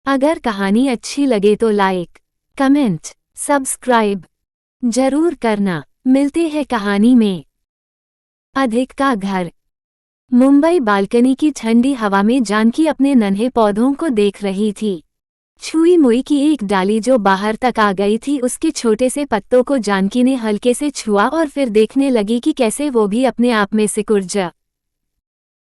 अगर कहानी अच्छी लगे तो लाइक, कमेंट, सब्सक्राइब जरूर करना। मिलते हैं कहानी में। अधिक का घर। मुंबई बालकनी की ठंडी हवा में जानकी अपने नन्हे पौधों को देख रही थी। छुई मुई की एक डाली जो बाहर तक आ गई थी, उसके छोटे से पत्तों को जानकी ने हल्के से छुआ और फिर देखने लगी कि कैसे वो भी अपने आप में सिकुड़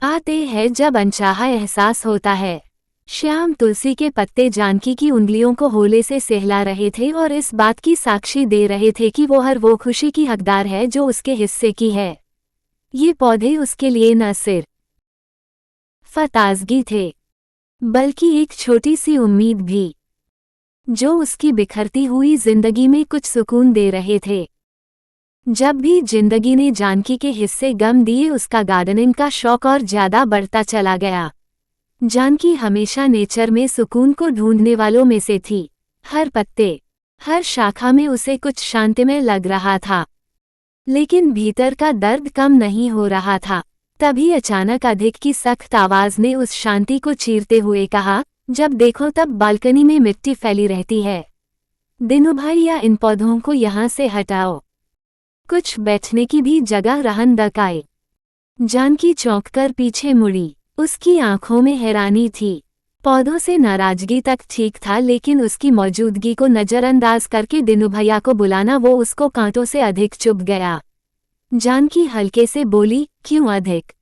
आते हैं जब अनचाहा एहसास होता है। श्याम तुलसी के पत्ते जानकी की उंगलियों को होले से सहला रहे थे और इस बात की साक्षी दे रहे थे कि वो खुशी की हकदार है जो उसके हिस्से की है। ये पौधे उसके लिए न सिर्फ ताजगी थे, बल्कि एक छोटी सी उम्मीद भी, जो उसकी बिखरती हुई जिंदगी में कुछ सुकून दे रहे थे। जब भी जिंदगी ने जानकी के हिस्से गम दिए, उसका गार्डनिंग का शौक और ज्यादा बढ़ता चला गया। जानकी हमेशा नेचर में सुकून को ढूंढने वालों में से थी। हर पत्ते, हर शाखा में उसे कुछ शांतिमय लग रहा था, लेकिन भीतर का दर्द कम नहीं हो रहा था। तभी अचानक अधिक की सख्त आवाज ने उस शांति को चीरते हुए कहा, जब देखो तब बालकनी में मिट्टी फैली रहती है। दिनू भाई, या इन पौधों को यहाँ से हटाओ, कुछ बैठने की भी जगह रहन दकाए। जानकी चौंककर पीछे मुड़ी। उसकी आंखों में हैरानी थी। पौधों से नाराजगी तक ठीक था, लेकिन उसकी मौजूदगी को नजरअंदाज करके दिनू भैया को बुलाना वो उसको कांटों से अधिक चुभ गया। जानकी हल्के से बोली, क्यों अधिक?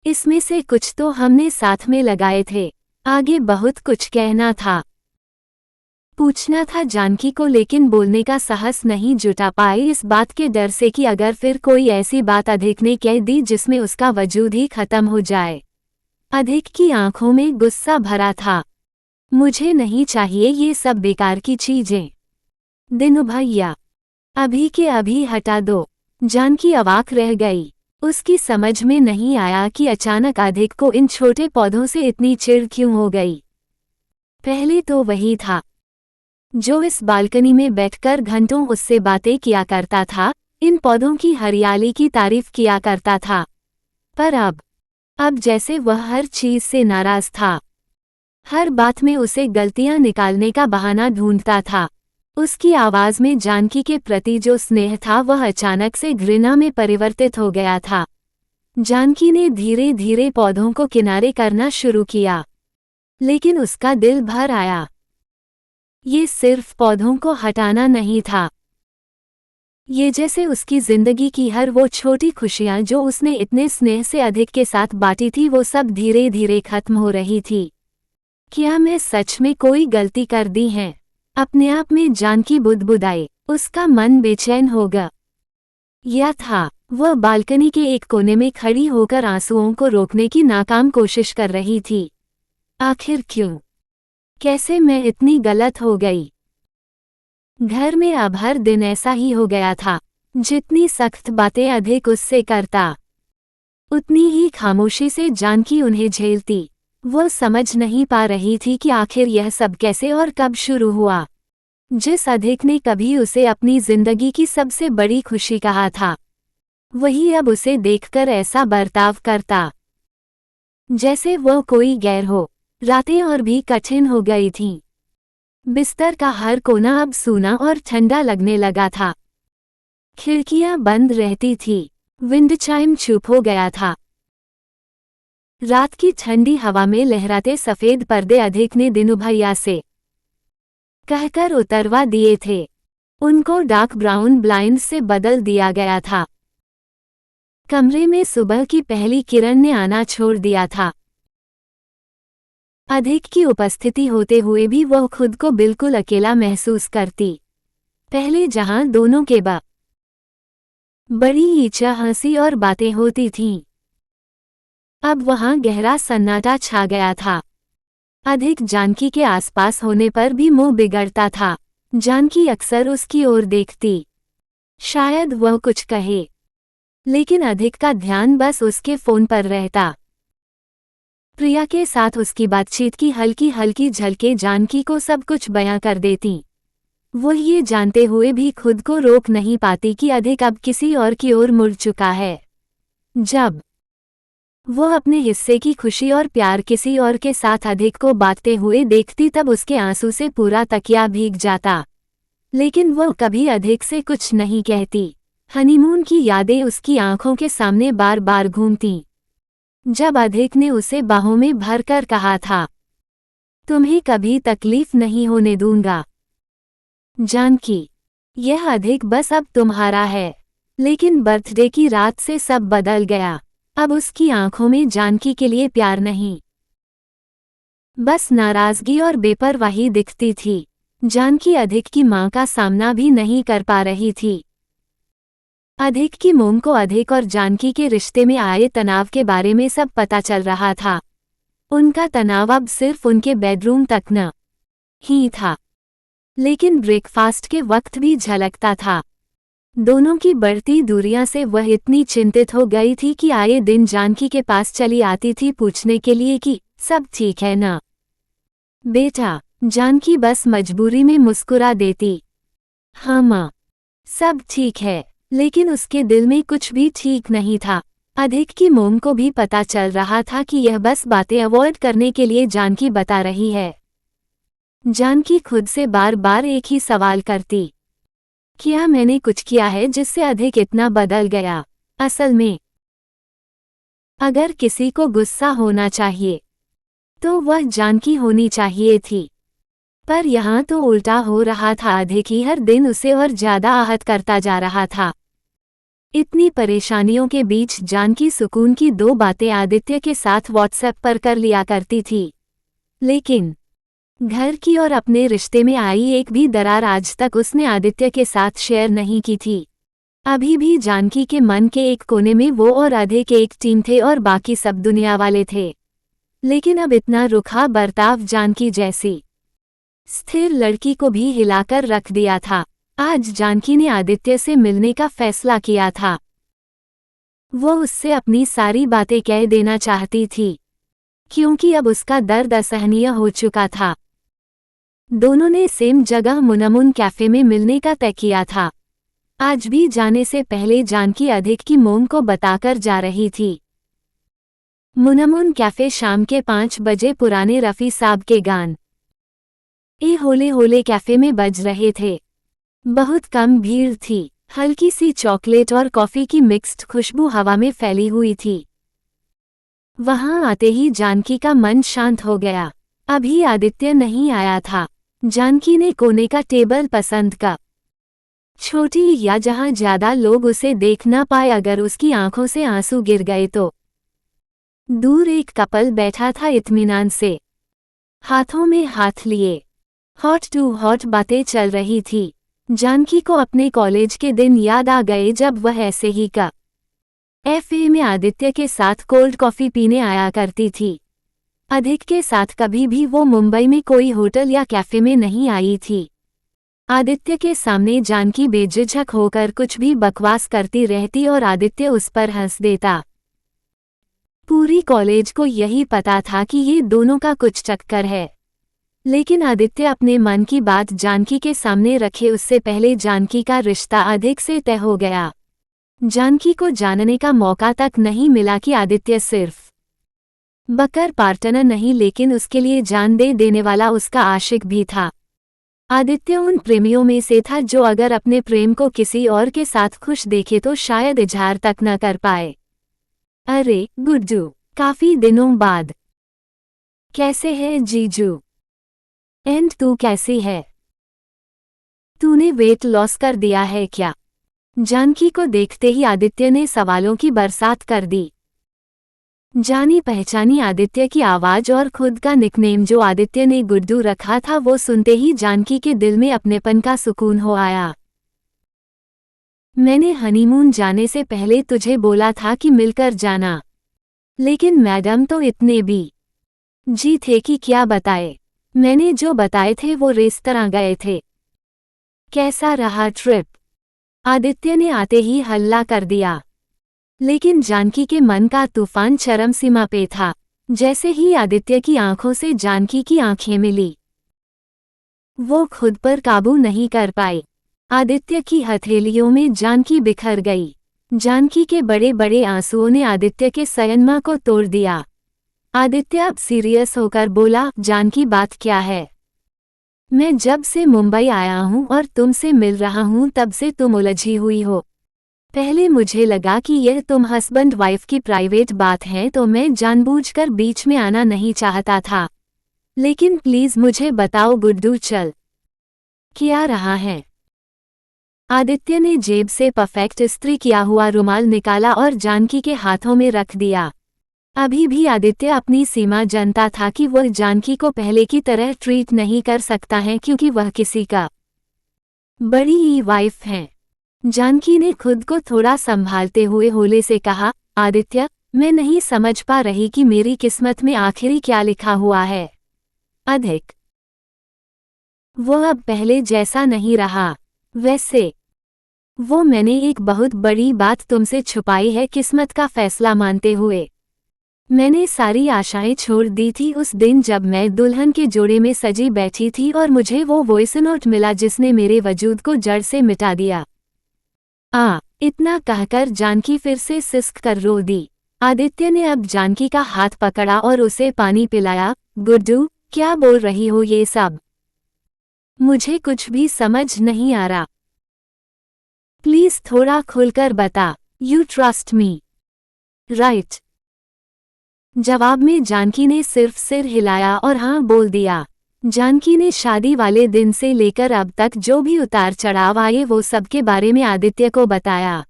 इसमें से कुछ तो हमने साथ में लगाए थे। आगे बहुत कुछ कहना था, पूछना था जानकी को, लेकिन बोलने का साहस नहीं जुटा पाई, इस बात के डर से कि अगर फिर कोई ऐसी बात अधिक ने कह दी जिसमें उसका वजूद ही खत्म हो जाए। अधिक की आंखों में गुस्सा भरा था। मुझे नहीं चाहिए ये सब बेकार की चीजें। दिनू भैया, अभी के अभी हटा दो। जानकी अवाक रह गई। उसकी समझ में नहीं आया कि अचानक अधिक को इन छोटे पौधों से इतनी चिढ़ क्यों हो गई। पहले तो वही था जो इस बालकनी में बैठकर घंटों उससे बातें किया करता था, इन पौधों की हरियाली की तारीफ किया करता था। पर अब जैसे वह हर चीज से नाराज था। हर बात में उसे गलतियां निकालने का बहाना ढूंढता था। उसकी आवाज में जानकी के प्रति जो स्नेह था वह अचानक से घृणा में परिवर्तित हो गया था। जानकी ने धीरे धीरे पौधों को किनारे करना शुरू किया, लेकिन उसका दिल भर आया। ये सिर्फ पौधों को हटाना नहीं था, ये जैसे उसकी जिंदगी की हर वो छोटी खुशियां जो उसने इतने स्नेह से अधिक के साथ बांटी थी, वो सब धीरे धीरे खत्म हो रही थी। क्या मैं सच में कोई गलती कर दी है? अपने आप में जानकी बुदबुदाई। उसका मन बेचैन हो गया। यह था, वह बालकनी के एक कोने में खड़ी होकर आंसुओं को रोकने की नाकाम कोशिश कर रही थी। आखिर क्यों? कैसे मैं इतनी गलत हो गई? घर में अब हर दिन ऐसा ही हो गया था। जितनी सख्त बातें अधिक उससे करता, उतनी ही खामोशी से जानकी उन्हें झेलती। वो समझ नहीं पा रही थी कि आखिर यह सब कैसे और कब शुरू हुआ। जिस अधिक ने कभी उसे अपनी जिंदगी की सबसे बड़ी खुशी कहा था, वही अब उसे देखकर ऐसा बर्ताव करता जैसे वह कोई गैर हो। रातें और भी कठिन हो गई थीं। बिस्तर का हर कोना अब सूना और ठंडा लगने लगा था। खिड़कियां बंद रहती थी, विंड चाइम चुप हो गया था। रात की ठंडी हवा में लहराते सफेद पर्दे अधिक ने दिनू भैया से कहकर उतरवा दिए थे। उनको डार्क ब्राउन ब्लाइंड से बदल दिया गया था। कमरे में सुबह की पहली किरण ने आना छोड़ दिया था। अधिक की उपस्थिति होते हुए भी वह खुद को बिल्कुल अकेला महसूस करती। पहले जहां दोनों के बड़ी ईचा हंसी और बातें होती थीं, अब वहां गहरा सन्नाटा छा गया था। अधिक जानकी के आसपास होने पर भी मुंह बिगड़ता था। जानकी अक्सर उसकी ओर देखती, शायद वह कुछ कहे, लेकिन अधिक का ध्यान बस उसके फोन पर रहता। प्रिया के साथ उसकी बातचीत की हल्की हल्की झलकें जानकी को सब कुछ बयां कर देती। वो ये जानते हुए भी खुद को रोक नहीं पाती कि अधिक अब किसी और की ओर मुड़ चुका है। जब वो अपने हिस्से की खुशी और प्यार किसी और के साथ अधिक को बांटते हुए देखती तब उसके आंसू से पूरा तकिया भीग जाता। लेकिन वो कभी अधिक से कुछ नहीं कहती। हनीमून की यादें उसकी आंखों के सामने बार बार घूमती। जब अधिक ने उसे बाहों में भरकर कहा था, तुम्हें कभी तकलीफ नहीं होने दूंगा जानकी, यह अधिक बस अब तुम्हारा है। लेकिन बर्थडे की रात से सब बदल गया। अब उसकी आंखों में जानकी के लिए प्यार नहीं, बस नाराजगी और बेपरवाही दिखती थी। जानकी अधिक की मां का सामना भी नहीं कर पा रही थी। अधिक की मोम को अधिक और जानकी के रिश्ते में आए तनाव के बारे में सब पता चल रहा था। उनका तनाव अब सिर्फ उनके बेडरूम तक न ही था, लेकिन ब्रेकफास्ट के वक्त भी झलकता था। दोनों की बढ़ती दूरियां से वह इतनी चिंतित हो गई थी कि आए दिन जानकी के पास चली आती थी पूछने के लिए कि सब ठीक है ना बेटा। जानकी बस मजबूरी में मुस्कुरा देती, हाँ माँ, सब ठीक है। लेकिन उसके दिल में कुछ भी ठीक नहीं था। अधिक की मोम को भी पता चल रहा था कि यह बस बातें अवॉइड करने के लिए जानकी बता रही है। जानकी खुद से बार बार एक ही सवाल करती, क्या मैंने कुछ किया है जिससे अधिक इतना बदल गया? असल में अगर किसी को गुस्सा होना चाहिए तो वह जानकी होनी चाहिए थी, पर यहाँ तो उल्टा हो रहा था। अधिक ही हर दिन उसे और ज्यादा आहत करता जा रहा था। इतनी परेशानियों के बीच जानकी सुकून की 2 बातें आदित्य के साथ व्हाट्सएप पर कर लिया करती थी। लेकिन घर की और अपने रिश्ते में आई एक भी दरार आज तक उसने आदित्य के साथ शेयर नहीं की थी। अभी भी जानकी के मन के एक कोने में वो और अधिक एक टीम थे और बाकी सब दुनिया वाले थे। लेकिन अब इतना रुखा बर्ताव जानकी जैसी स्थिर लड़की को भी हिलाकर रख दिया था। आज जानकी ने आदित्य से मिलने का फैसला किया था। वो उससे अपनी सारी बातें कह देना चाहती थी, क्योंकि अब उसका दर्द असहनीय हो चुका था। दोनों ने सेम जगह मुनमुन कैफे में मिलने का तय किया था। आज भी जाने से पहले जानकी अधिक की मोम को बताकर जा रही थी। मुनमुन कैफे शाम के 5 बजे पुराने रफ़ी साहब के गान ए होले होले कैफे में बज रहे थे। बहुत कम भीड़ थी। हल्की सी चॉकलेट और कॉफी की मिक्स्ड खुशबू हवा में फैली हुई थी। वहां आते ही जानकी का मन शांत हो गया। अभी आदित्य नहीं आया था। जानकी ने कोने का टेबल पसंद का, छोटी या जहां ज्यादा लोग उसे देख ना पाए अगर उसकी आंखों से आंसू गिर गए तो। दूर एक कपल बैठा था इत्मीनान से, हाथों में हाथ लिए। हॉट टू हॉट बातें चल रही थी। जानकी को अपने कॉलेज के दिन याद आ गए जब वह ऐसे ही कैफे में आदित्य के साथ कोल्ड कॉफी पीने आया करती थी। अधिक के साथ कभी भी वो मुंबई में कोई होटल या कैफे में नहीं आई थी। आदित्य के सामने जानकी बेझिझक होकर कुछ भी बकवास करती रहती और आदित्य उस पर हंस देता। पूरी कॉलेज को यही पता था कि ये दोनों का कुछ चक्कर है, लेकिन आदित्य अपने मन की बात जानकी के सामने रखे उससे पहले जानकी का रिश्ता अधिक से तय हो गया। जानकी को जानने का मौका तक नहीं मिला कि आदित्य सिर्फ बकर पार्टनर नहीं लेकिन उसके लिए जान दे देने वाला उसका आशिक भी था। आदित्य उन प्रेमियों में से था जो अगर अपने प्रेम को किसी और के साथ खुश देखे तो शायद इजहार तक न कर पाए। अरे गुड्डू, काफी दिनों बाद। कैसे है जीजू? एंड तू कैसी है? तूने वेट लॉस कर दिया है क्या? जानकी को देखते ही आदित्य ने सवालों की बरसात कर दी। जानी पहचानी आदित्य की आवाज और खुद का निकनेम जो आदित्य ने गुड्डू रखा था वो सुनते ही जानकी के दिल में अपनेपन का सुकून हो आया। मैंने हनीमून जाने से पहले तुझे बोला था कि मिलकर जाना, लेकिन मैडम तो इतने भी जी थे कि क्या बताए। मैंने जो बताए थे वो रेस्तरां गए थे। कैसा रहा ट्रिप? आदित्य ने आते ही हल्ला कर दिया। लेकिन जानकी के मन का तूफान चरम सीमा पे था। जैसे ही आदित्य की आंखों से जानकी की आंखें मिली, वो खुद पर काबू नहीं कर पाई। आदित्य की हथेलियों में जानकी बिखर गई। जानकी के बड़े बड़े आंसुओं ने आदित्य के संयम को तोड़ दिया। आदित्य अब सीरियस होकर बोला, जानकी बात क्या है? मैं जब से मुंबई आया हूँ और तुमसे मिल रहा हूँ तब से तुम उलझी हुई हो। पहले मुझे लगा कि यह तुम हस्बैंड वाइफ की प्राइवेट बात है तो मैं जानबूझकर बीच में आना नहीं चाहता था, लेकिन प्लीज मुझे बताओ गुड्डू चल क्या रहा है? आदित्य ने जेब से परफेक्ट इस्त्री किया हुआ रुमाल निकाला और जानकी के हाथों में रख दिया। अभी भी आदित्य अपनी सीमा जानता था कि वह जानकी को पहले की तरह ट्रीट नहीं कर सकता है क्योंकि वह किसी का बड़ी ही वाइफ है। जानकी ने खुद को थोड़ा संभालते हुए होले से कहा, आदित्य मैं नहीं समझ पा रही कि मेरी किस्मत में आखिरी क्या लिखा हुआ है। अधिक वो अब पहले जैसा नहीं रहा। वैसे वो मैंने एक बहुत बड़ी बात तुमसे छुपाई है किस्मत का फैसला मानते हुए। मैंने सारी आशाएं छोड़ दी थी उस दिन जब मैं दुल्हन के जोड़े में सजी बैठी थी और मुझे वो वॉइस नोट मिला जिसने मेरे वजूद को जड़ से मिटा दिया। इतना कहकर जानकी फिर से सिसक कर रो दी। आदित्य ने अब जानकी का हाथ पकड़ा और उसे पानी पिलाया। गुड्डू क्या बोल रही हो ये सब? मुझे कुछ भी समझ नहीं आ रहा। प्लीज थोड़ा खुलकर बता। You trust me right? जवाब में जानकी ने सिर्फ सिर हिलाया और हाँ बोल दिया। जानकी ने शादी वाले दिन से लेकर अब तक जो भी उतार चढ़ाव आए वो सबके बारे में आदित्य को बताया।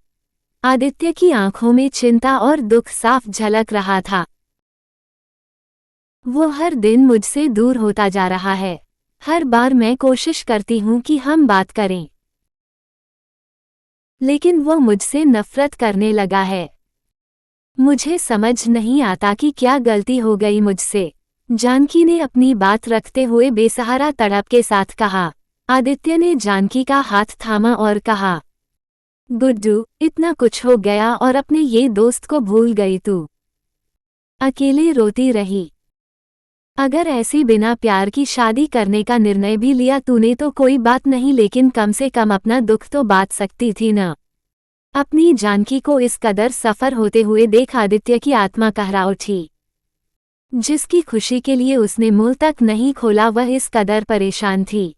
आदित्य की आंखों में चिंता और दुख साफ झलक रहा था। वो हर दिन मुझसे दूर होता जा रहा है। हर बार मैं कोशिश करती हूँ कि हम बात करें, लेकिन वो मुझसे नफरत करने लगा है। मुझे समझ नहीं आता कि क्या गलती हो गई मुझसे। जानकी ने अपनी बात रखते हुए बेसहारा तड़प के साथ कहा। आदित्य ने जानकी का हाथ थामा और कहा, गुड्डू इतना कुछ हो गया और अपने ये दोस्त को भूल गई तू? अकेले रोती रही। अगर ऐसी बिना प्यार की शादी करने का निर्णय भी लिया तूने तो कोई बात नहीं, लेकिन कम से कम अपना दुख तो बांट सकती थी न। अपनी जानकी को इस कदर सफर होते हुए देख आदित्य की आत्मा कहरा उठी। जिसकी खुशी के लिए उसने मुंह तक नहीं खोला वह इस कदर परेशान थी।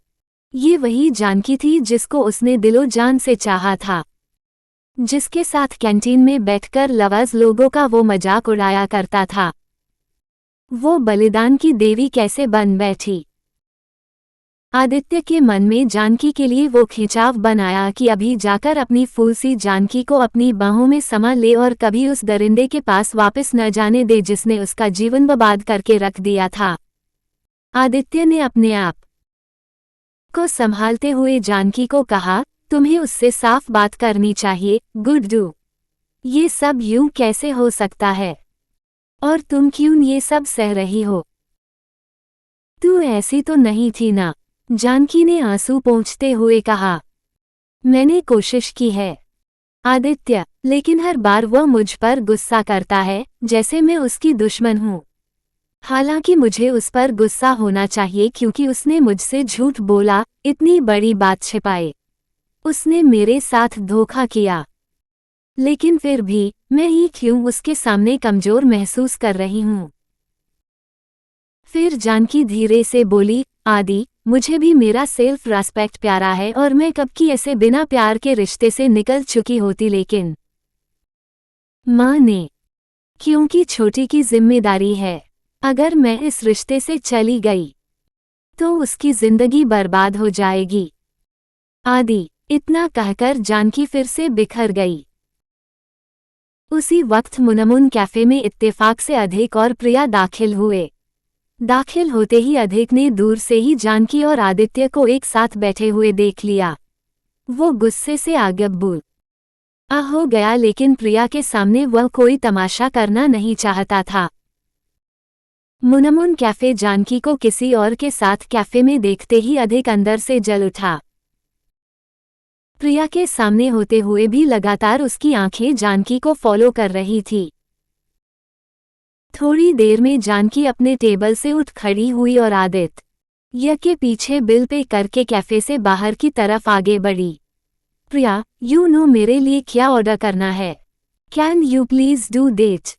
ये वही जानकी थी जिसको उसने दिलो जान से चाहा था, जिसके साथ कैंटीन में बैठकर लवज लोगों का वो मजाक उड़ाया करता था। वो बलिदान की देवी कैसे बन बैठी? आदित्य के मन में जानकी के लिए वो खिंचाव बनाया कि अभी जाकर अपनी फूल सी जानकी को अपनी बाहों में समा ले और कभी उस दरिंदे के पास वापस न जाने दे जिसने उसका जीवन बर्बाद करके रख दिया था। आदित्य ने अपने आप को संभालते हुए जानकी को कहा, तुम्हें उससे साफ बात करनी चाहिए गुड्डू। ये सब यूं कैसे हो सकता है? और तुम क्यों ये सब सह रही हो? तू ऐसी तो नहीं थी ना? जानकी ने आंसू पोंछते हुए कहा। मैंने कोशिश की है आदित्य, लेकिन हर बार वह मुझ पर गुस्सा करता है जैसे मैं उसकी दुश्मन हूँ। हालांकि मुझे उस पर गुस्सा होना चाहिए क्योंकि उसने मुझसे झूठ बोला, इतनी बड़ी बात छिपाए। उसने मेरे साथ धोखा किया, लेकिन फिर भी मैं ही क्यों उसके सामने कमजोर महसूस कर रही हूँ। फिर जानकी धीरे से बोली, आदि मुझे भी मेरा सेल्फ रेस्पेक्ट प्यारा है और मैं कब की ऐसे बिना प्यार के रिश्ते से निकल चुकी होती, लेकिन माँ ने क्योंकि छोटी की जिम्मेदारी है। अगर मैं इस रिश्ते से चली गई तो उसकी जिंदगी बर्बाद हो जाएगी। आदि इतना कहकर जानकी फिर से बिखर गई। उसी वक्त मुनमुन कैफे में इत्तेफाक से अधिक और प्रिया दाखिल हुए। दाखिल होते ही अधिक ने दूर से ही जानकी और आदित्य को एक साथ बैठे हुए देख लिया। वो गुस्से से आगे बोल हो गया, लेकिन प्रिया के सामने वह कोई तमाशा करना नहीं चाहता था। मुनमुन कैफे जानकी को किसी और के साथ कैफे में देखते ही अधिक अंदर से जल उठा। प्रिया के सामने होते हुए भी लगातार उसकी आंखें जानकी को फॉलो कर रही थी। थोड़ी देर में जानकी अपने टेबल से उठ खड़ी हुई और आदित्य के पीछे बिल पे करके कैफे से बाहर की तरफ आगे बढ़ी। प्रिया, यू नो मेरे लिए क्या ऑर्डर करना है? Can you please do that?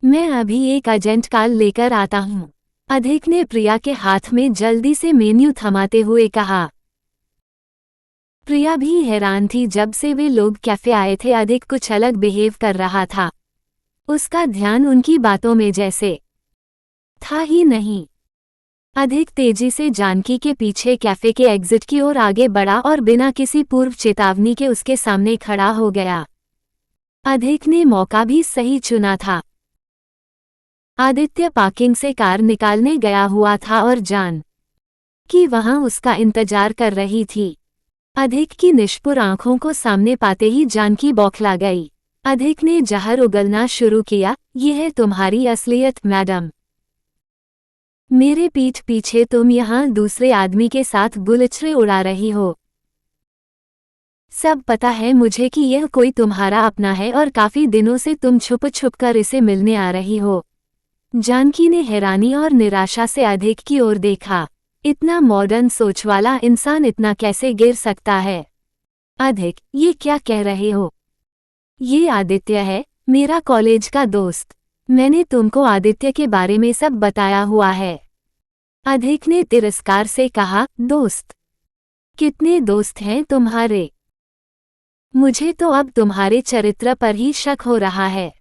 मैं अभी एक अर्जेंट कॉल लेकर आता हूँ। अधिक ने प्रिया के हाथ में जल्दी से मेन्यू थमाते हुए कहा। प्रिया भी हैरान थी। जब से वे लोग कैफे आए थे अधिक कुछ अलग बिहेव कर रहा था। उसका ध्यान उनकी बातों में जैसे था ही नहीं। अधिक तेजी से जानकी के पीछे कैफे के एग्जिट की ओर आगे बढ़ा और बिना किसी पूर्व चेतावनी के उसके सामने खड़ा हो गया। अधिक ने मौका भी सही चुना था। आदित्य पार्किंग से कार निकालने गया हुआ था और जान कि वहां उसका इंतजार कर रही थी। अधिक की निष्ठुर आंखों को सामने पाते ही जानकी बौखला गई। अधिक ने जहर उगलना शुरू किया। ये है तुम्हारी असलियत मैडम। मेरे पीठ पीछे तुम यहाँ दूसरे आदमी के साथ गुलछड़े उड़ा रही हो। सब पता है मुझे कि यह कोई तुम्हारा अपना है और काफी दिनों से तुम छुप छुप कर इसे मिलने आ रही हो। जानकी ने हैरानी और निराशा से अधिक की ओर देखा। इतना मॉडर्न सोच वाला इंसान इतना कैसे गिर सकता है? अधिक, ये क्या कह रहे हो? ये आदित्य है, मेरा कॉलेज का दोस्त। मैंने तुमको आदित्य के बारे में सब बताया हुआ है। अधिक ने तिरस्कार से कहा। दोस्त? कितने दोस्त हैं तुम्हारे? मुझे तो अब तुम्हारे चरित्र पर ही शक हो रहा है।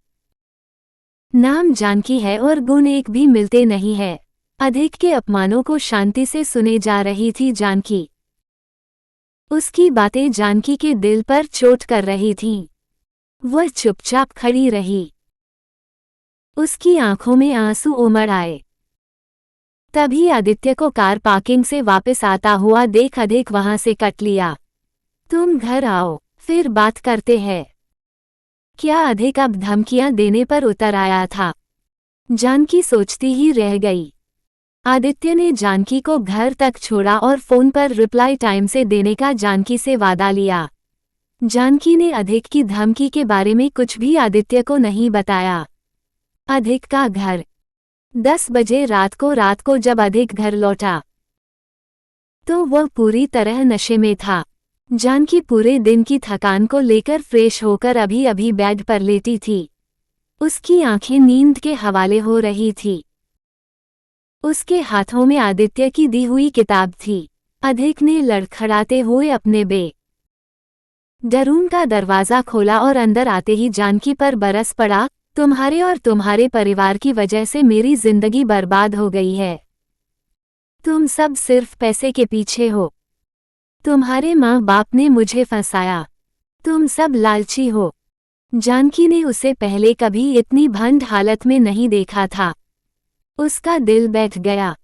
नाम जानकी है और गुण एक भी मिलते नहीं है। अधिक के अपमानों को शांति से सुने जा रही थी जानकी। उसकी बातें जानकी के दिल पर चोट कर रही थीं। वह चुपचाप खड़ी रही। उसकी आंखों में आंसू उमड़ आए। तभी आदित्य को कार पार्किंग से वापस आता हुआ देख अधिक वहां से कट लिया। तुम घर आओ, फिर बात करते हैं। क्या अधिक अब धमकियां देने पर उतर आया था? जानकी सोचती ही रह गई। आदित्य ने जानकी को घर तक छोड़ा और फोन पर रिप्लाई टाइम से देने का जानकी से वादा लिया। जानकी ने अधिक की धमकी के बारे में कुछ भी आदित्य को नहीं बताया। अधिक का घर 10 बजे रात को जब अधिक घर लौटा तो वह पूरी तरह नशे में था। जानकी पूरे दिन की थकान को लेकर फ्रेश होकर अभी अभी बेड पर लेटी थी। उसकी आंखें नींद के हवाले हो रही थी। उसके हाथों में आदित्य की दी हुई किताब थी। अधिक ने लड़खड़ाते हुए अपने बेडरूम का दरवाजा खोला और अंदर आते ही जानकी पर बरस पड़ा। तुम्हारे और तुम्हारे परिवार की वजह से मेरी जिंदगी बर्बाद हो गई है। तुम सब सिर्फ पैसे के पीछे हो। तुम्हारे माँ बाप ने मुझे फंसाया। तुम सब लालची हो। जानकी ने उसे पहले कभी इतनी भंड हालत में नहीं देखा था। उसका दिल बैठ गया,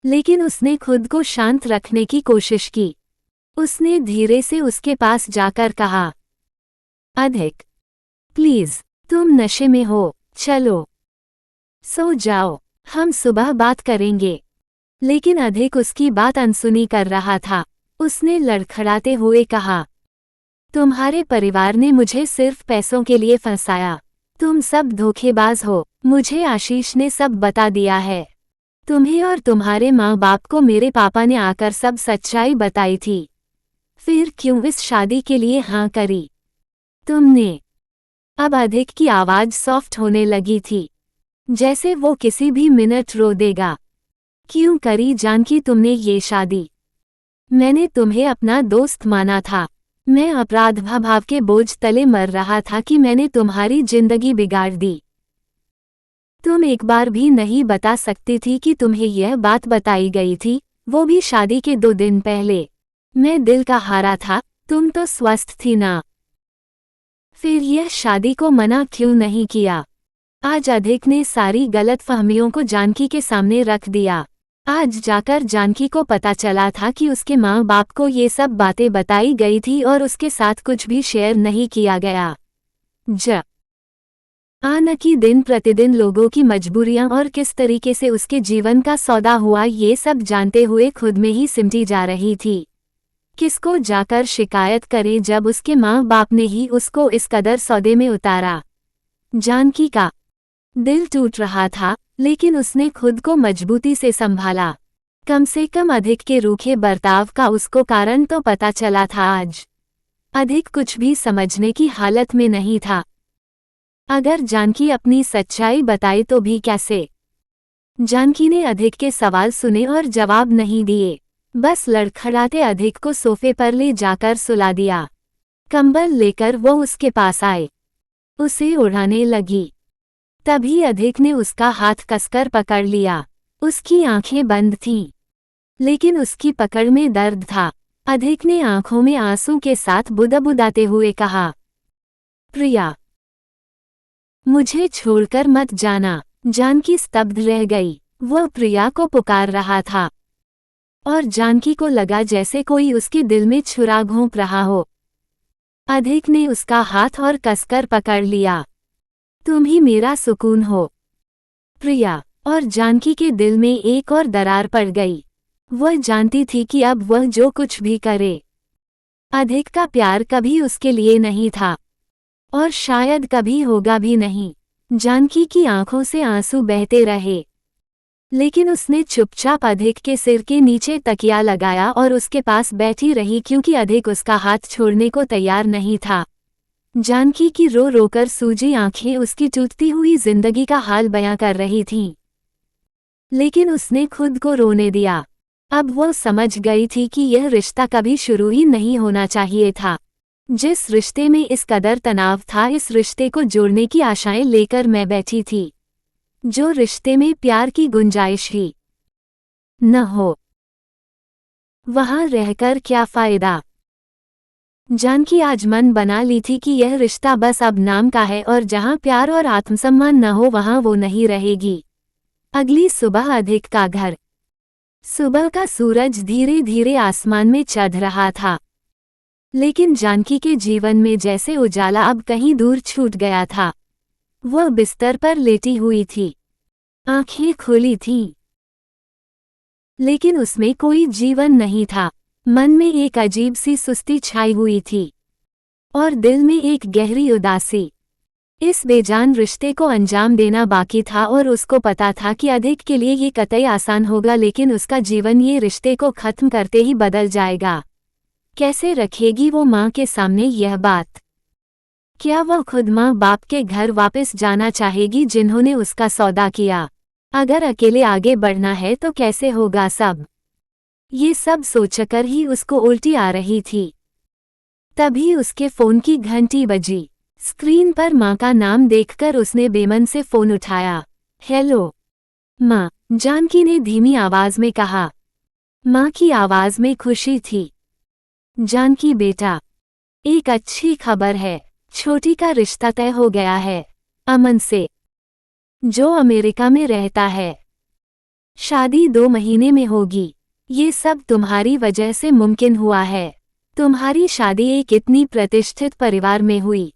लेकिन उसने खुद को शांत रखने की कोशिश की। उसने धीरे से उसके पास जाकर कहा, अधिक, प्लीज, तुम नशे में हो, चलो सो जाओ, हम सुबह बात करेंगे। लेकिन अधिक उसकी बात अनसुनी कर रहा था। उसने लड़खड़ाते हुए कहा, तुम्हारे परिवार ने मुझे सिर्फ पैसों के लिए फंसाया। तुम सब धोखेबाज हो। मुझे आशीष ने सब बता दिया है। तुम्हें और तुम्हारे माँ बाप को मेरे पापा ने आकर सब सच्चाई बताई थी। फिर क्यों इस शादी के लिए हाँ करी तुमने? अब अधिक की आवाज सॉफ्ट होने लगी थी, जैसे वो किसी भी मिनट रो देगा। क्यों करी जानकी तुमने ये शादी? मैंने तुम्हें अपना दोस्त माना था। मैं अपराध भाव के बोझ तले मर रहा था कि मैंने तुम्हारी जिंदगी बिगाड़ दी। तुम एक बार भी नहीं बता सकती थी कि तुम्हें यह बात बताई गई थी, वो भी शादी के 2 दिन पहले। मैं दिल का हारा था, तुम तो स्वस्थ थी ना। फिर यह शादी को मना क्यों नहीं किया? आज अधिक ने सारी गलतफहमियों को जानकी के सामने रख दिया। आज जाकर जानकी को पता चला था कि उसके माँ बाप को ये सब बातें बताई गई थी और उसके साथ कुछ भी शेयर नहीं किया गया। न कि दिन प्रतिदिन लोगों की मजबूरियां और किस तरीके से उसके जीवन का सौदा हुआ, ये सब जानते हुए खुद में ही सिमटी जा रही थी। किसको जाकर शिकायत करे जब उसके माँ बाप ने ही उसको इस कदर सौदे में उतारा। जानकी का दिल टूट रहा था, लेकिन उसने खुद को मजबूती से संभाला। कम से कम अधिक के रूखे बर्ताव का उसको कारण तो पता चला था आज। अधिक कुछ भी समझने की हालत में नहीं था। अगर जानकी अपनी सच्चाई बताए तो भी कैसे? जानकी ने अधिक के सवाल सुने और जवाब नहीं दिए, बस लड़खड़ाते अधिक को सोफे पर ले जाकर सुला दिया। कंबल लेकर वो उसके पास आए, उसे उड़ाने लगी। तभी अधिक ने उसका हाथ कसकर पकड़ लिया। उसकी आंखें बंद थीं, लेकिन उसकी पकड़ में दर्द था। अधिक ने आंखों में आंसू के साथ बुदबुदाते हुए कहा, प्रिया, मुझे छोड़कर मत जाना। जानकी स्तब्ध रह गई। वह प्रिया को पुकार रहा था और जानकी को लगा जैसे कोई उसके दिल में छुरा घोंप रहा हो। अधिक ने उसका हाथ और कसकर पकड़ लिया। तुम ही मेरा सुकून हो, प्रिया। और जानकी के दिल में एक और दरार पड़ गई। वह जानती थी कि अब वह जो कुछ भी करे, अधिक का प्यार कभी उसके लिए नहीं था और शायद कभी होगा भी नहीं। जानकी की आंखों से आंसू बहते रहे, लेकिन उसने चुपचाप अधिक के सिर के नीचे तकिया लगाया और उसके पास बैठी रही, क्योंकि अधिक उसका हाथ छोड़ने को तैयार नहीं था। जानकी की रो रोकर सूजी आंखें उसकी टूटती हुई जिंदगी का हाल बयां कर रही थीं, लेकिन उसने खुद को रोने दिया। अब वो समझ गई थी कि यह रिश्ता कभी शुरू ही नहीं होना चाहिए था। जिस रिश्ते में इस कदर तनाव था, इस रिश्ते को जोड़ने की आशाएं लेकर मैं बैठी थी। जो रिश्ते में प्यार की गुंजाइश ही न हो, वहां रहकर क्या फायदा? जानकी आज मन बना ली थी कि यह रिश्ता बस अब नाम का है और जहां प्यार और आत्मसम्मान न हो वहां वो नहीं रहेगी। अगली सुबह अधिक का घर। सुबह का सूरज धीरे धीरे आसमान में चढ़ रहा था, लेकिन जानकी के जीवन में जैसे उजाला अब कहीं दूर छूट गया था। वह बिस्तर पर लेटी हुई थी, आंखें खुली थीं, लेकिन उसमें कोई जीवन नहीं था। मन में एक अजीब सी सुस्ती छाई हुई थी और दिल में एक गहरी उदासी। इस बेजान रिश्ते को अंजाम देना बाकी था और उसको पता था कि अधिक के लिए ये कतई आसान होगा, लेकिन उसका जीवन ये रिश्ते को खत्म करते ही बदल जाएगा। कैसे रखेगी वो माँ के सामने यह बात? क्या वह खुद माँ बाप के घर वापस जाना चाहेगी जिन्होंने उसका सौदा किया? अगर अकेले आगे बढ़ना है तो कैसे होगा सब? ये सब सोचकर ही उसको उल्टी आ रही थी। तभी उसके फोन की घंटी बजी। स्क्रीन पर माँ का नाम देखकर उसने बेमन से फोन उठाया। हेलो माँ, जानकी ने धीमी आवाज में कहा। माँ की आवाज में खुशी थी। जानकी बेटा, एक अच्छी खबर है। छोटी का रिश्ता तय हो गया है, अमन से, जो अमेरिका में रहता है। शादी 2 महीने में होगी। ये सब तुम्हारी वजह से मुमकिन हुआ है। तुम्हारी शादी एक इतनी प्रतिष्ठित परिवार में हुई,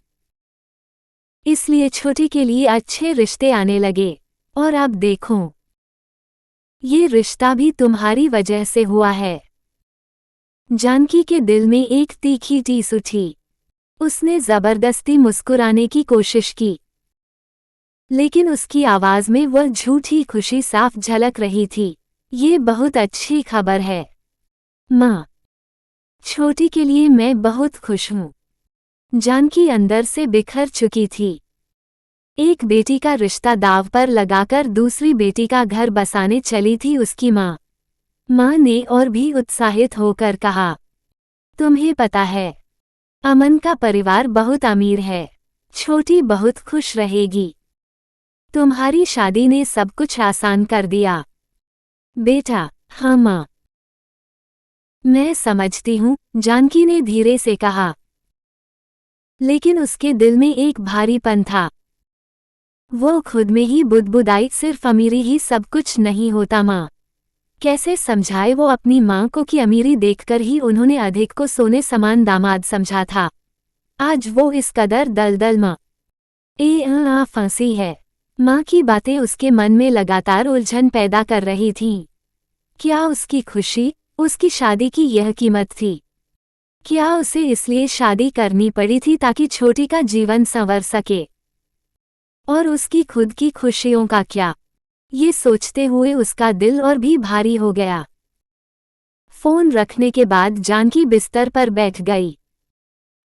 इसलिए छोटी के लिए अच्छे रिश्ते आने लगे। और अब देखो, ये रिश्ता भी तुम्हारी वजह से हुआ है। जानकी के दिल में एक तीखी टीस उठी। उसने जबरदस्ती मुस्कुराने की कोशिश की, लेकिन उसकी आवाज में वह झूठी खुशी साफ झलक रही थी। ये बहुत अच्छी खबर है माँ, छोटी के लिए मैं बहुत खुश हूँ। जानकी अंदर से बिखर चुकी थी। एक बेटी का रिश्ता दांव पर लगाकर दूसरी बेटी का घर बसाने चली थी उसकी माँ। माँ ने और भी उत्साहित होकर कहा, तुम्हें पता है, अमन का परिवार बहुत अमीर है। छोटी बहुत खुश रहेगी। तुम्हारी शादी ने सब कुछ आसान कर दिया। बेटा, हाँ माँ, मैं समझती हूँ, जानकी ने धीरे से कहा, लेकिन उसके दिल में एक भारीपन था। वो खुद में ही बुदबुदाई, सिर्फ अमीरी ही सब कुछ नहीं होता माँ। कैसे समझाए वो अपनी माँ को कि अमीरी देखकर ही उन्होंने अधिक को सोने समान दामाद समझा था। आज वो इस कदर दलदल माँ फंसी है। माँ की बातें उसके मन में लगातार उलझन पैदा कर रही थीं। क्या उसकी खुशी, उसकी शादी की यह कीमत थी? क्या उसे इसलिए शादी करनी पड़ी थी ताकि छोटी का जीवन संवर सके? और उसकी खुद की खुशियों का क्या? ये सोचते हुए उसका दिल और भी भारी हो गया। फोन रखने के बाद जानकी बिस्तर पर बैठ गई।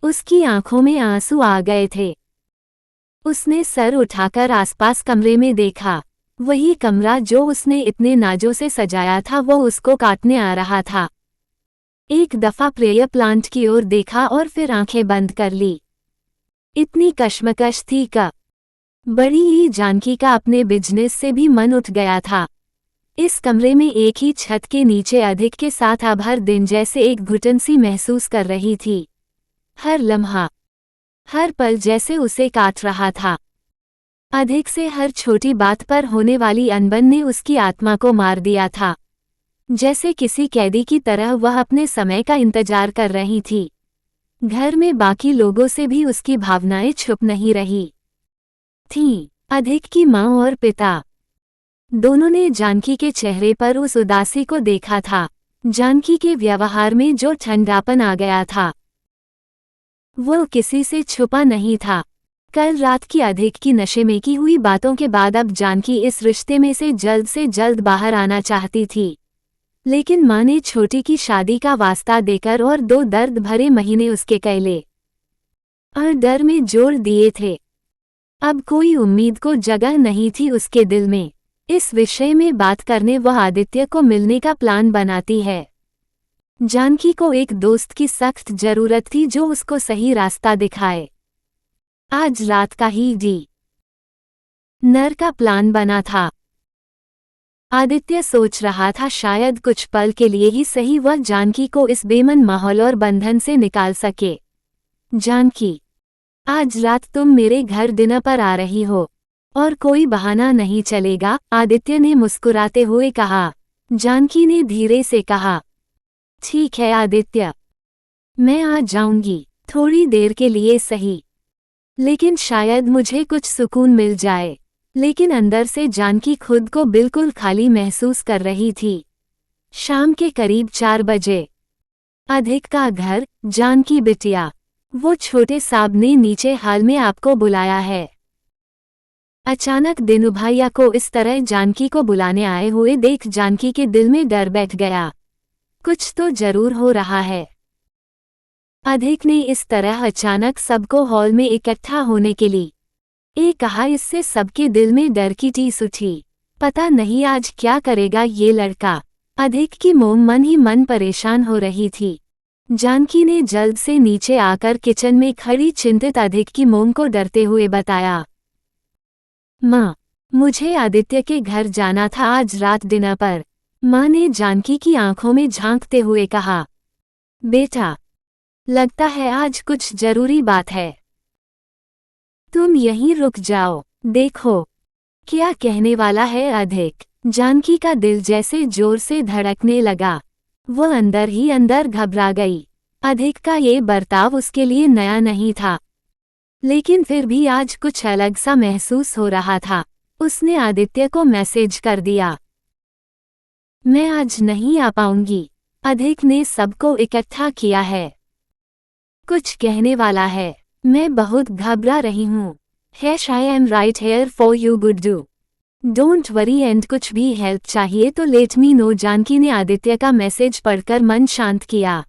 उसकी आंखों में आंसू आ गए थे। उसने सर उठाकर आसपास कमरे में देखा। वही कमरा जो उसने इतने नाजों से सजाया था वो उसको काटने आ रहा था। एक दफा प्रेयर प्लांट की ओर देखा और फिर आंखें बंद कर ली। इतनी कश्मकश थी का बड़ी ही जानकी का अपने बिजनेस से भी मन उठ गया था। इस कमरे में एक ही छत के नीचे अधिक के साथ अब हर दिन जैसे एक घुटन सी महसूस कर रही थी। हर लम्हा, हर पल जैसे उसे काट रहा था। अधिक से हर छोटी बात पर होने वाली अनबन ने उसकी आत्मा को मार दिया था। जैसे किसी कैदी की तरह वह अपने समय का इंतजार कर रही थी। घर में बाकी लोगों से भी उसकी भावनाएं छुप नहीं रही थीं। अधिक की माँ और पिता दोनों ने जानकी के चेहरे पर उस उदासी को देखा था। जानकी के व्यवहार में जो ठंडापन आ गया था वो किसी से छुपा नहीं था। कल रात की अधिक की नशे में की हुई बातों के बाद अब जानकी इस रिश्ते में से जल्द बाहर आना चाहती थी। लेकिन माँ ने छोटी की शादी का वास्ता देकर और 2 दर्द भरे महीने उसके कैले और डर में जोड़ दिए थे। अब कोई उम्मीद को जगह नहीं थी उसके दिल में। इस विषय में बात करने वह आदित्य को मिलने का प्लान बनाती है। जानकी को एक दोस्त की सख्त जरूरत थी जो उसको सही रास्ता दिखाए। आज रात का ही डिनर का प्लान बना था। आदित्य सोच रहा था शायद कुछ पल के लिए ही सही वह जानकी को इस बेमन माहौल और बंधन से निकाल सके। जानकी, आज रात तुम मेरे घर डिनर पर आ रही हो और कोई बहाना नहीं चलेगा, आदित्य ने मुस्कुराते हुए कहा। जानकी ने धीरे से कहा, ठीक है आदित्य, मैं आ जाऊंगी, थोड़ी देर के लिए सही, लेकिन शायद मुझे कुछ सुकून मिल जाए। लेकिन अंदर से जानकी खुद को बिल्कुल खाली महसूस कर रही थी। शाम के करीब 4 बजे अधिक का घर। जानकी बिटिया, वो छोटे साहब ने नीचे हाल में आपको बुलाया है। अचानक दिनू भैया को इस तरह जानकी को बुलाने आए हुए देख जानकी के दिल में डर बैठ गया। कुछ तो जरूर हो रहा है। अधिक ने इस तरह अचानक सबको हॉल में इकट्ठा होने के लिए कहा। इससे सबके दिल में डर की टीस उठी। पता नहीं आज क्या करेगा ये लड़का। अधिक की मोम मन ही मन परेशान हो रही थी। जानकी ने जल्द से नीचे आकर किचन में खड़ी चिंतित अधिक की मोम को डरते हुए बताया, माँ, मुझे आदित्य के घर जाना था आज रात डिनर पर। माँ ने जानकी की आंखों में झांकते हुए कहा, बेटा, लगता है आज कुछ जरूरी बात है। तुम यहीं रुक जाओ, देखो क्या कहने वाला है अधिक। जानकी का दिल जैसे जोर से धड़कने लगा। वह अंदर ही अंदर घबरा गई। अधिक का ये बर्ताव उसके लिए नया नहीं था, लेकिन फिर भी आज कुछ अलग सा महसूस हो रहा था। उसने आदित्य को मैसेज कर दिया, मैं आज नहीं आ पाऊंगी। अधिक ने सबको इकट्ठा किया है, कुछ कहने वाला है। मैं बहुत घबरा रही हूँ। Hash I am right here for you Guddu, don't worry and कुछ भी हेल्प चाहिए तो लेट मी नो। जानकी ने आदित्य का मैसेज पढ़कर मन शांत किया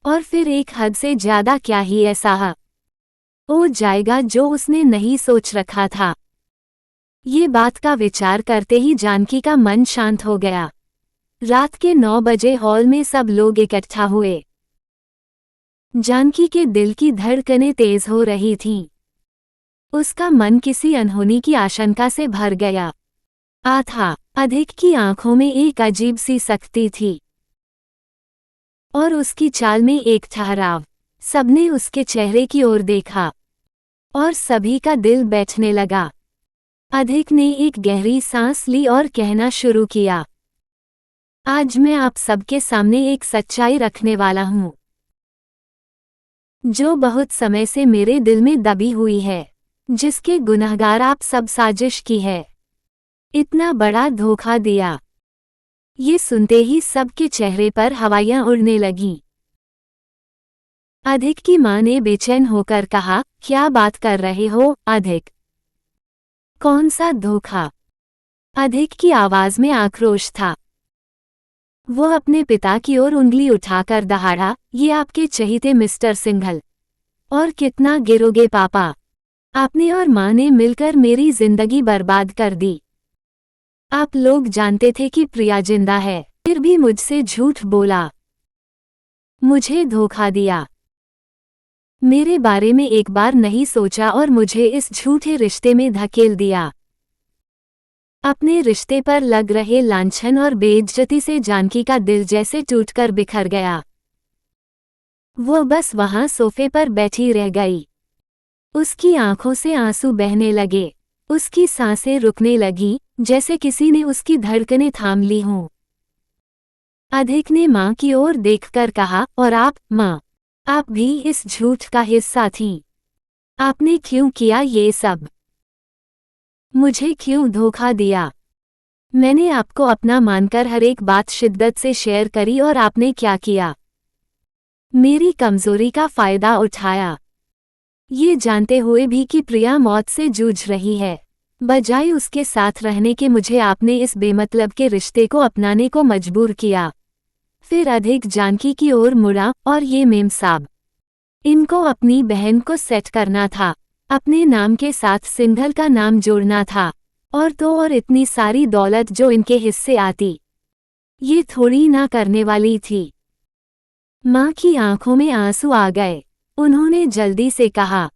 और फिर एक हद से ज्यादा क्या ही ऐसा हो जाएगा जो उसने नहीं सोच रखा था। ये बात का विचार करते ही जानकी का मन शांत हो गया। रात के 9 बजे हॉल में सब लोग इकट्ठा हुए। जानकी के दिल की धड़कनें तेज हो रही थीं। उसका मन किसी अनहोनी की आशंका से भर गया था। अधिक की आंखों में एक अजीब सी सख्ती थी और उसकी चाल में एक ठहराव। सबने उसके चेहरे की ओर देखा और सभी का दिल बैठने लगा। अधिक ने एक गहरी सांस ली और कहना शुरू किया, आज मैं आप सबके सामने एक सच्चाई रखने वाला हूँ जो बहुत समय से मेरे दिल में दबी हुई है, जिसके गुनहगार आप सब साजिश की है। इतना बड़ा धोखा दिया। ये सुनते ही सबके चेहरे पर हवाइयां उड़ने लगीं। अधिक की मां ने बेचैन होकर कहा, क्या बात कर रहे हो अधिक? कौन सा धोखा? अधिक की आवाज में आक्रोश था। वो अपने पिता की ओर उंगली उठाकर दहाड़ा, ये आपके चहीते मिस्टर सिंघल और कितना गिरोगे पापा? आपने और माँ ने मिलकर मेरी जिंदगी बर्बाद कर दी। आप लोग जानते थे कि प्रिया जिंदा है, फिर भी मुझसे झूठ बोला, मुझे धोखा दिया। मेरे बारे में एक बार नहीं सोचा और मुझे इस झूठे रिश्ते में धकेल दिया। अपने रिश्ते पर लग रहे लांछन और बेइज्जती से जानकी का दिल जैसे टूटकर बिखर गया। वो बस वहां सोफे पर बैठी रह गई। उसकी आंखों से आंसू बहने लगे, उसकी सांसें रुकने लगी, जैसे किसी ने उसकी धड़कनें थाम ली हों। अधिक ने माँ की ओर देखकर कहा, और आप, माँ, आप भी इस झूठ का हिस्सा थीं। आपने क्यों किया ये सब? मुझे क्यों धोखा दिया? मैंने आपको अपना मानकर हर एक बात शिद्दत से शेयर करी और आपने क्या किया? मेरी कमजोरी का फायदा उठाया। ये जानते हुए भी कि प्रिया मौत से जूझ रही है, बजाय उसके साथ रहने के मुझे आपने इस बेमतलब के रिश्ते को अपनाने को मजबूर किया। फिर अधिक जानकी की ओर मुड़ा, और ये मेम साहब, इनको अपनी बहन को सेट करना था, अपने नाम के साथ सिंघल का नाम जोड़ना था, और तो और इतनी सारी दौलत जो इनके हिस्से आती, ये थोड़ी ना करने वाली थी। माँ की आंखों में आंसू आ गए। उन्होंने जल्दी से कहा,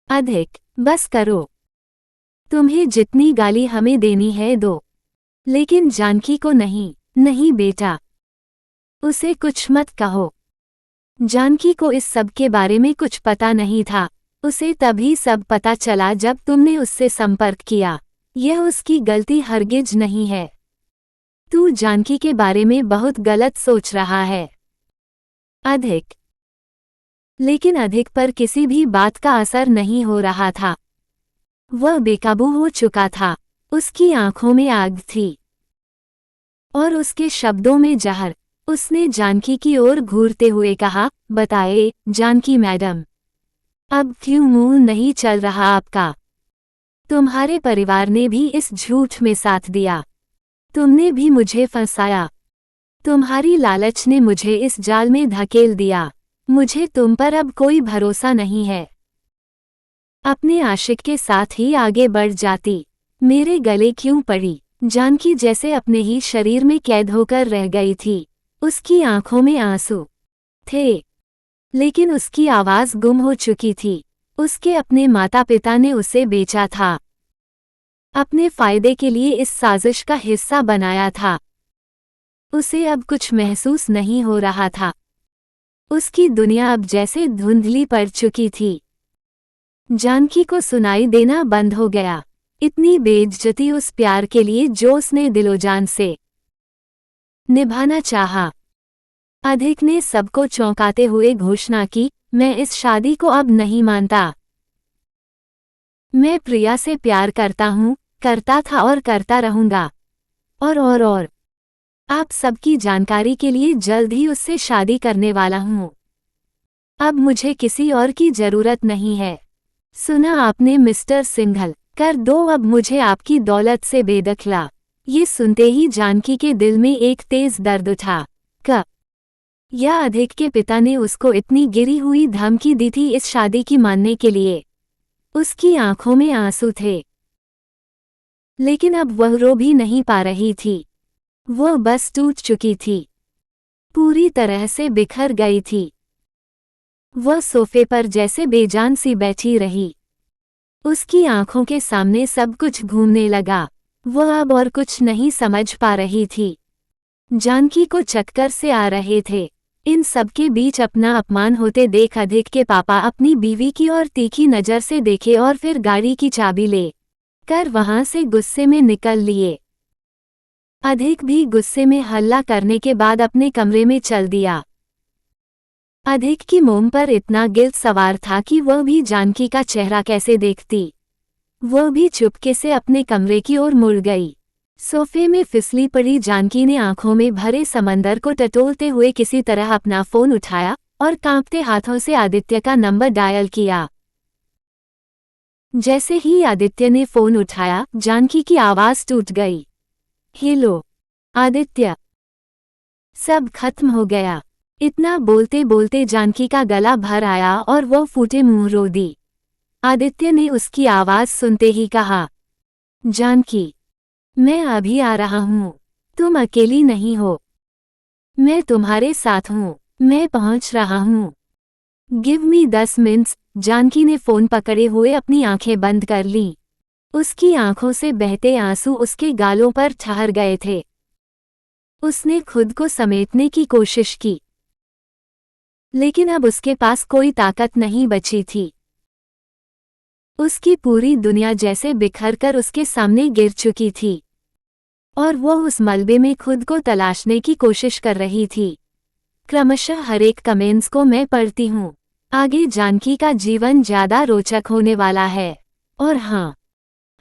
अधिक, बस करो। तुम्हें जितनी गाली हमें देनी है दो, लेकिन जानकी को नहीं। नहीं बेटा, उसे कुछ मत कहो। जानकी को इस सब के बारे में कुछ पता नहीं था। उसे तभी सब पता चला जब तुमने उससे संपर्क किया। यह उसकी गलती हरगिज नहीं है। तू जानकी के बारे में बहुत गलत सोच रहा है। अधिक। लेकिन अधिक पर किसी भी बात का असर नहीं हो रहा था। वह बेकाबू हो चुका था। उसकी आंखों में आग थी और उसके शब्दों में जहर। उसने जानकी की ओर घूरते हुए कहा, बताए जानकी मैडम, अब क्यों मुंह नहीं चल रहा आपका? तुम्हारे परिवार ने भी इस झूठ में साथ दिया। तुमने भी मुझे फंसाया। तुम्हारी लालच ने मुझे इस जाल में धकेल दिया। मुझे तुम पर अब कोई भरोसा नहीं है। अपने आशिक के साथ ही आगे बढ़ जाती। मेरे गले क्यों पड़ी? जानकी जैसे अपने ही शरीर में कैद होकर रह गई थी। उसकी आंखों में आंसू थे, लेकिन उसकी आवाज गुम हो चुकी थी। उसके अपने माता पिता ने उसे बेचा था, अपने फायदे के लिए इस साजिश का हिस्सा बनाया था। उसे अब कुछ महसूस नहीं हो रहा था। उसकी दुनिया अब जैसे धुंधली पड़ चुकी थी। जानकी को सुनाई देना बंद हो गया। इतनी बेइज्जती उस प्यार के लिए जो उसने दिलोजान से निभाना चाहा। अधिक ने सबको चौंकाते हुए घोषणा की, मैं इस शादी को अब नहीं मानता। मैं प्रिया से प्यार करता हूँ, करता था और करता रहूंगा। और आप सबकी जानकारी के लिए जल्द ही उससे शादी करने वाला हूँ। अब मुझे किसी और की जरूरत नहीं है। सुना आपने मिस्टर सिंघल, कर दो अब मुझे आपकी दौलत से बेदखला। ये सुनते ही जानकी के दिल में एक तेज दर्द उठा। या अधिक के पिता ने उसको इतनी गिरी हुई धमकी दी थी इस शादी की मानने के लिए? उसकी आंखों में आंसू थे, लेकिन अब वह रो भी नहीं पा रही थी। वह बस टूट चुकी थी, पूरी तरह से बिखर गई थी। वह सोफे पर जैसे बेजान सी बैठी रही। उसकी आंखों के सामने सब कुछ घूमने लगा। वह अब और कुछ नहीं समझ पा रही थी। जानकी को चक्कर से आ रहे थे। इन सबके बीच अपना अपमान होते देख अधिक के पापा अपनी बीवी की ओर तीखी नजर से देखे और फिर गाड़ी की चाबी ले कर वहां से गुस्से में निकल लिए। अधिक भी गुस्से में हल्ला करने के बाद अपने कमरे में चल दिया। अधिक की मोम पर इतना गिल्ट सवार था कि वह भी जानकी का चेहरा कैसे देखती। वह भी चुपके से अपने कमरे की ओर मुड़ गई। सोफे में फिसली पड़ी जानकी ने आंखों में भरे समंदर को टटोलते हुए किसी तरह अपना फोन उठाया और कांपते हाथों से आदित्य का नंबर डायल किया। जैसे ही आदित्य ने फोन उठाया, जानकी की आवाज टूट गई। हेलो आदित्य, सब खत्म हो गया। इतना बोलते बोलते जानकी का गला भर आया और वो फूटे मुंह रो दी। आदित्य ने उसकी आवाज सुनते ही कहा, जानकी, मैं अभी आ रहा हूँ, तुम अकेली नहीं हो, मैं तुम्हारे साथ हूँ, मैं पहुँच रहा हूँ। Give me 10 minutes. जानकी ने फोन पकड़े हुए अपनी आंखें बंद कर लीं। उसकी आंखों से बहते आंसू उसके गालों पर ठहर गए थे। उसने खुद को समेटने की कोशिश की, लेकिन अब उसके पास कोई ताकत नहीं बची थी। उसकी पूरी दुनिया जैसे बिखरकर उसके सामने गिर चुकी थी और वो उस मलबे में खुद को तलाशने की कोशिश कर रही थी। क्रमशः हर एक कमेंट्स को मैं पढ़ती हूँ। आगे जानकी का जीवन ज्यादा रोचक होने वाला है। और हाँ,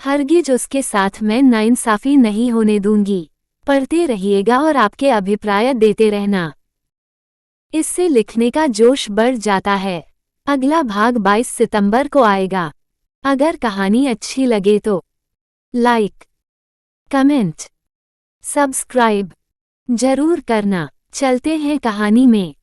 हरगिज उसके साथ मैं नाइंसाफी नहीं होने दूंगी। पढ़ते रहिएगा और आपके अभिप्राय देते रहना। इससे लिखने का जोश बढ़ जाता है। अगला भाग 22 सितंबर को आएगा। अगर कहानी अच्छी लगे तो लाइक, कमेंट, सब्सक्राइब जरूर करना। चलते हैं कहानी में।